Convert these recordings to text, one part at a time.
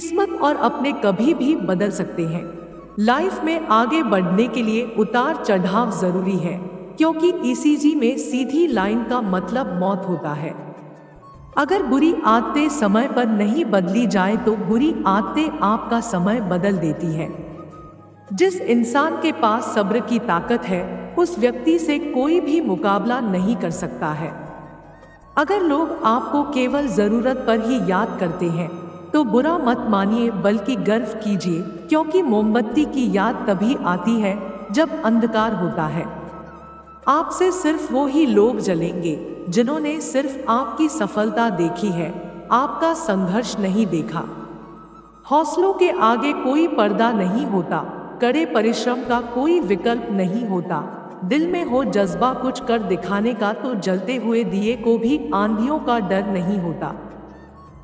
किस्मत और अपने कभी भी बदल सकते हैं। लाइफ में आगे बढ़ने के लिए उतार चढ़ाव जरूरी है, क्योंकि ईसीजी में सीधी लाइन का मतलब मौत होता है। अगर बुरी आदतें समय पर नहीं बदली जाए तो बुरी आदतें आपका समय बदल देती है। जिस इंसान के पास सब्र की ताकत है, उस व्यक्ति से कोई भी मुकाबला नहीं कर सकता है। अगर लोग आपको केवल जरूरत पर ही याद करते हैं तो बुरा मत मानिए, बल्कि गर्व कीजिए, क्योंकि मोमबत्ती की याद तभी आती है जब अंधकार होता है। आपसे सिर्फ वो ही लोग जलेंगे जिन्होंने सिर्फ आपकी सफलता देखी है, आपका संघर्ष नहीं देखा। हौसलों के आगे कोई पर्दा नहीं होता, कड़े परिश्रम का कोई विकल्प नहीं होता। दिल में हो जज्बा कुछ कर दिखाने का तो जलते हुए दिए को भी आंधियों का डर नहीं होता।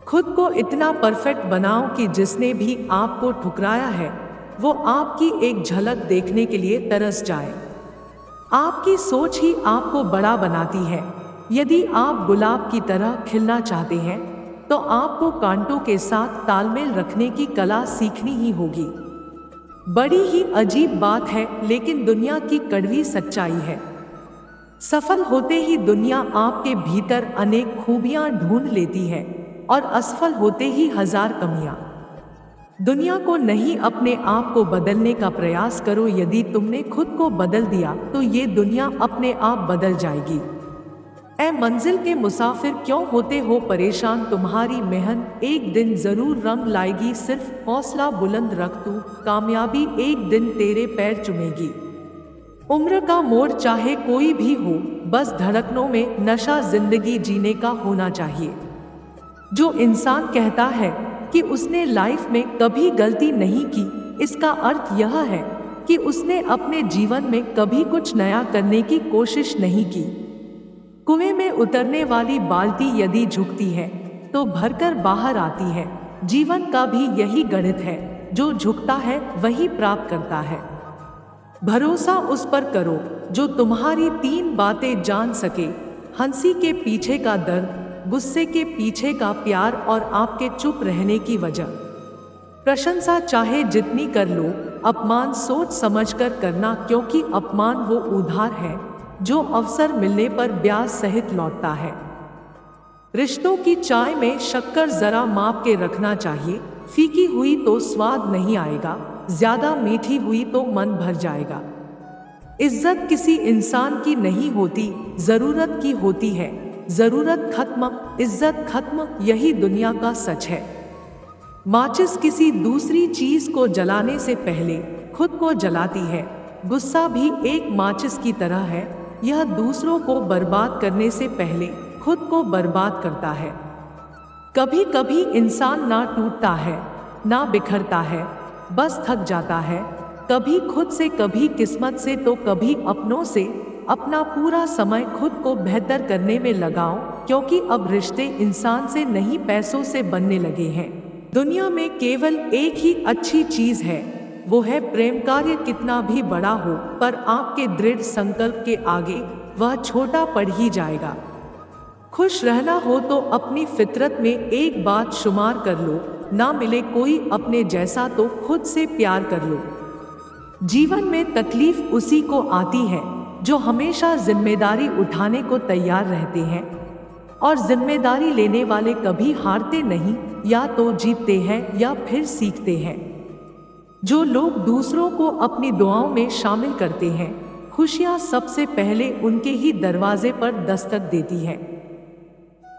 खुद को इतना परफेक्ट बनाओ कि जिसने भी आपको ठुकराया है वो आपकी एक झलक देखने के लिए तरस जाए। आपकी सोच ही आपको बड़ा बनाती है। यदि आप गुलाब की तरह खिलना चाहते हैं तो आपको कांटों के साथ तालमेल रखने की कला सीखनी ही होगी। बड़ी ही अजीब बात है, लेकिन दुनिया की कड़वी सच्चाई है। सफल होते ही दुनिया आपके भीतर अनेक खूबियां ढूंढ लेती है और असफल होते ही हजार कमियां। दुनिया को नहीं, अपने आप को बदलने का प्रयास करो। यदि तुमने खुद को बदल दिया तो ये दुनिया अपने आप बदल जाएगी। ऐ मंजिल के मुसाफिर, क्यों होते हो परेशान? तुम्हारी मेहनत एक दिन जरूर रंग लाएगी। सिर्फ हौसला बुलंद रख तू, कामयाबी एक दिन तेरे पैर चुमेगी। उम्र का मोड़ चाहे कोई भी हो, बस धड़कनों में नशा जिंदगी जीने का होना चाहिए। जो इंसान कहता है कि उसने लाइफ में कभी गलती नहीं की, इसका अर्थ यह है कि उसने अपने जीवन में कभी कुछ नया करने की कोशिश नहीं की। कुएं में उतरने वाली बाल्टी यदि झुकती है तो भरकर बाहर आती है। जीवन का भी यही गणित है, जो झुकता है वही प्राप्त करता है। भरोसा उस पर करो जो तुम्हारी 3 बातें जान सके: हंसी के पीछे का दर्द, गुस्से के पीछे का प्यार और आपके चुप रहने की वजह। प्रशंसा चाहे जितनी कर लो, अपमान सोच समझकर करना, क्योंकि अपमान वो उधार है जो अवसर मिलने पर ब्याज सहित लौटता है। रिश्तों की चाय में शक्कर जरा माप के रखना चाहिए। फीकी हुई तो स्वाद नहीं आएगा, ज्यादा मीठी हुई तो मन भर जाएगा। इज्जत किसी इंसान की नहीं होती, जरूरत की होती है। जरूरत खत्म, इज्जत खत्म, यही दुनिया का सच है। माचिस किसी दूसरी चीज को जलाने से पहले खुद को जलाती है। गुस्सा भी एक माचिस की तरह है, यह दूसरों को बर्बाद करने से पहले खुद को बर्बाद करता है। कभी कभी इंसान ना टूटता है ना बिखरता है, बस थक जाता है। कभी खुद से, कभी किस्मत से, तो कभी अपनों से। अपना पूरा समय खुद को बेहतर करने में लगाओ, क्योंकि अब रिश्ते इंसान से नहीं पैसों से बनने लगे हैं। दुनिया में केवल एक ही अच्छी चीज है, वो है प्रेम। कार्य कितना भी बड़ा हो, पर आपके दृढ़ संकल्प के आगे वह छोटा पड़ ही जाएगा। खुश रहना हो तो अपनी फितरत में एक बात शुमार कर लो: ना मिले कोई अपने जैसा तो खुद से प्यार कर लो। जीवन में तकलीफ उसी को आती है जो हमेशा जिम्मेदारी उठाने को तैयार रहते हैं, और जिम्मेदारी लेने वाले कभी हारते नहीं, या तो जीतते हैं या फिर सीखते हैं। जो लोग दूसरों को अपनी दुआओं में शामिल करते हैं, खुशियां सबसे पहले उनके ही दरवाजे पर दस्तक देती है।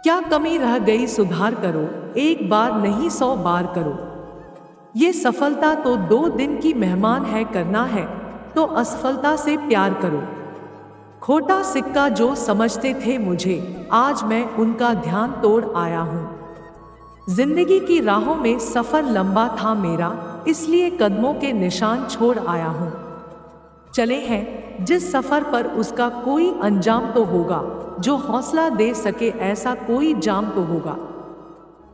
क्या कमी रह गई सुधार करो, एक बार नहीं 100 बार करो। ये सफलता तो 2 दिन की मेहमान है, करना है तो असफलता से प्यार करो। खोटा सिक्का जो समझते थे मुझे, आज मैं उनका ध्यान तोड़ आया हूँ। जिंदगी की राहों में सफर लंबा था मेरा, इसलिए कदमों के निशान छोड़ आया हूँ। चले हैं जिस सफर पर उसका कोई अंजाम तो होगा, जो हौसला दे सके ऐसा कोई जाम तो होगा।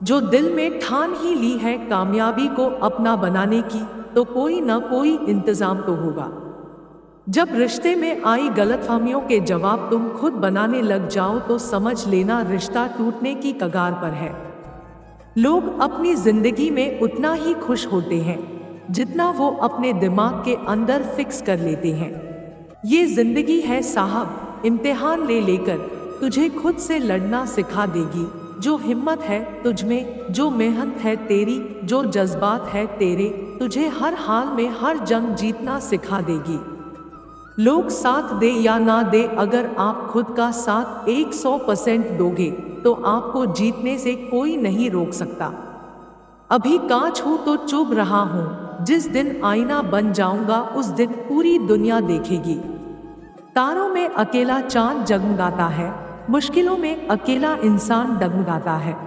जो दिल में ठान ही ली है कामयाबी को अपना बनाने की, तो कोई ना कोई इंतजाम तो होगा। जब रिश्ते में आई गलतफहमियों के जवाब तुम खुद बनाने लग जाओ तो समझ लेना रिश्ता टूटने की कगार पर है। लोग अपनी जिंदगी में उतना ही खुश होते हैं जितना वो अपने दिमाग के अंदर फिक्स कर लेते हैं। ये जिंदगी है साहब, इम्तिहान ले लेकर तुझे खुद से लड़ना सिखा देगी। जो हिम्मत है तुझ में, जो मेहनत है तेरी, जो जज्बात है तेरे, तुझे हर हाल में हर जंग जीतना सिखा देगी। लोग साथ दे या ना दे, अगर आप खुद का साथ 100% दोगे तो आपको जीतने से कोई नहीं रोक सकता। अभी कांच हूं तो चुभ रहा हूं, जिस दिन आईना बन जाऊंगा उस दिन पूरी दुनिया देखेगी। तारों में अकेला चांद जगमगाता है, मुश्किलों में अकेला इंसान डगमगाता है।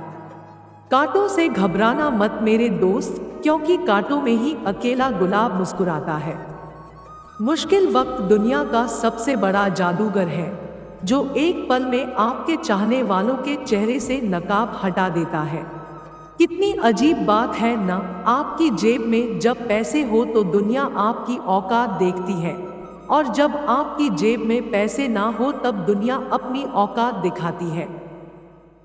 कांटों से घबराना मत मेरे दोस्त, क्योंकि कांटों में ही अकेला गुलाब मुस्कुराता है। मुश्किल वक्त दुनिया का सबसे बड़ा जादूगर है, जो एक पल में आपके चाहने वालों के चेहरे से नकाब हटा देता है। कितनी अजीब बात है ना, आपकी जेब में जब पैसे हो तो दुनिया आपकी औकात देखती है, और जब आपकी जेब में पैसे ना हो तब दुनिया अपनी औकात दिखाती है।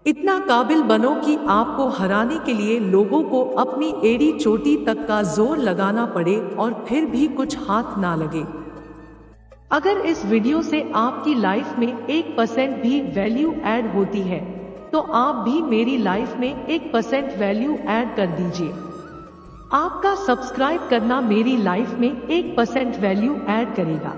इतना काबिल बनो कि आपको हराने के लिए लोगों को अपनी एड़ी चोटी तक का जोर लगाना पड़े और फिर भी कुछ हाथ ना लगे। अगर इस वीडियो से आपकी लाइफ में 1% भी वैल्यू ऐड होती है तो आप भी मेरी लाइफ में 1% वैल्यू ऐड कर दीजिए। आपका सब्सक्राइब करना मेरी लाइफ में 1% वैल्यू ऐड करेगा।